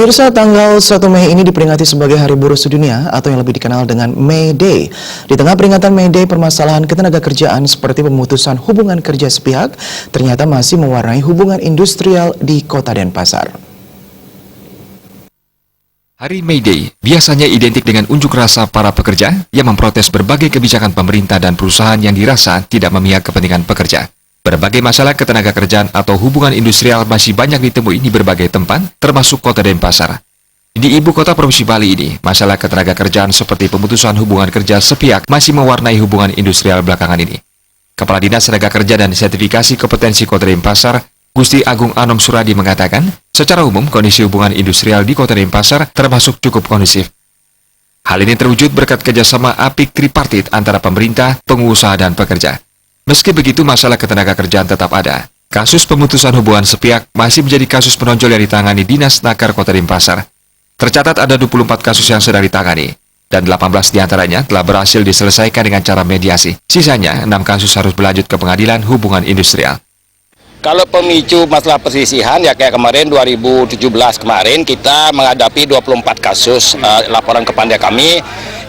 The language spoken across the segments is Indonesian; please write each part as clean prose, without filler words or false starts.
Pemirsa, tanggal 1 Mei ini diperingati sebagai Hari Buruh Sedunia atau yang lebih dikenal dengan May Day. Di tengah peringatan May Day, permasalahan ketenagakerjaan seperti pemutusan hubungan kerja sepihak ternyata masih mewarnai hubungan industrial di Kota Denpasar. Hari May Day biasanya identik dengan unjuk rasa para pekerja yang memprotes berbagai kebijakan pemerintah dan perusahaan yang dirasa tidak memihak kepentingan pekerja. Berbagai masalah ketenagakerjaan atau hubungan industrial masih banyak ditemui di berbagai tempat, termasuk Kota Denpasar. Di ibu kota Provinsi Bali ini, masalah ketenagakerjaan seperti pemutusan hubungan kerja sepihak masih mewarnai hubungan industrial belakangan ini. Kepala Dinas Tenaga Kerja dan Sertifikasi Kompetensi Kota Denpasar, Gusti Agung Anom Suradi mengatakan, secara umum kondisi hubungan industrial di Kota Denpasar termasuk cukup kondusif. Hal ini terwujud berkat kerjasama apik tripartit antara pemerintah, pengusaha, dan pekerja. Meski begitu, masalah ketenagakerjaan tetap ada. Kasus pemutusan hubungan sepihak masih menjadi kasus menonjol yang ditangani Dinas Nakar Kota Denpasar. Tercatat ada 24 kasus yang sedang ditangani, dan 18 diantaranya telah berhasil diselesaikan dengan cara mediasi. Sisanya, 6 kasus harus berlanjut ke pengadilan hubungan industrial. Kalau pemicu masalah perselisihan, ya kayak kemarin 2017 kemarin kita menghadapi 24 kasus laporan kepada kami.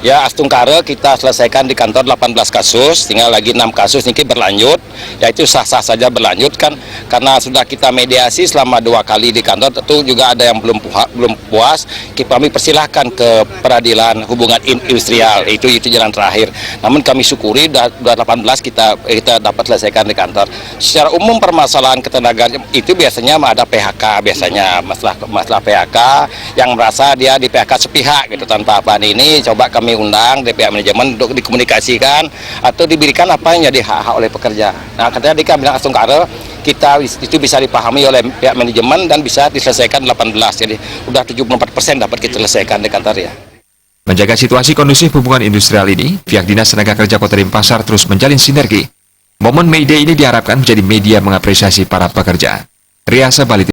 Ya, Astungkare kita selesaikan di kantor 18 kasus, tinggal lagi 6 kasus ini berlanjut. Ya itu sah-sah saja berlanjut kan, karena sudah kita mediasi selama 2 kali di kantor, tentu juga ada yang belum puas. Kami persilahkan ke peradilan hubungan industrial, itu jalan terakhir. Namun kami syukuri 18 kita dapat selesaikan di kantor. Secara umum permasalahan ketenagaan itu biasanya ada PHK, biasanya masalah PHK yang merasa dia di PHK sepihak gitu tanpa apa ini, coba kami undang dari pihak manajemen untuk dikomunikasikan atau diberikan apa yang jadi hak-hak oleh pekerja. Nah, katanya di Kabinet Astungkare kita itu bisa dipahami oleh pihak manajemen dan bisa diselesaikan 18. Jadi udah 74% dapat kita selesaikan di kantor ya. Menjaga situasi kondusif hubungan industrial ini, pihak Dinas Tenaga Kerja Kota Denpasar terus menjalin sinergi. Momen May Day ini diharapkan menjadi media mengapresiasi para pekerja. Riasa Bali.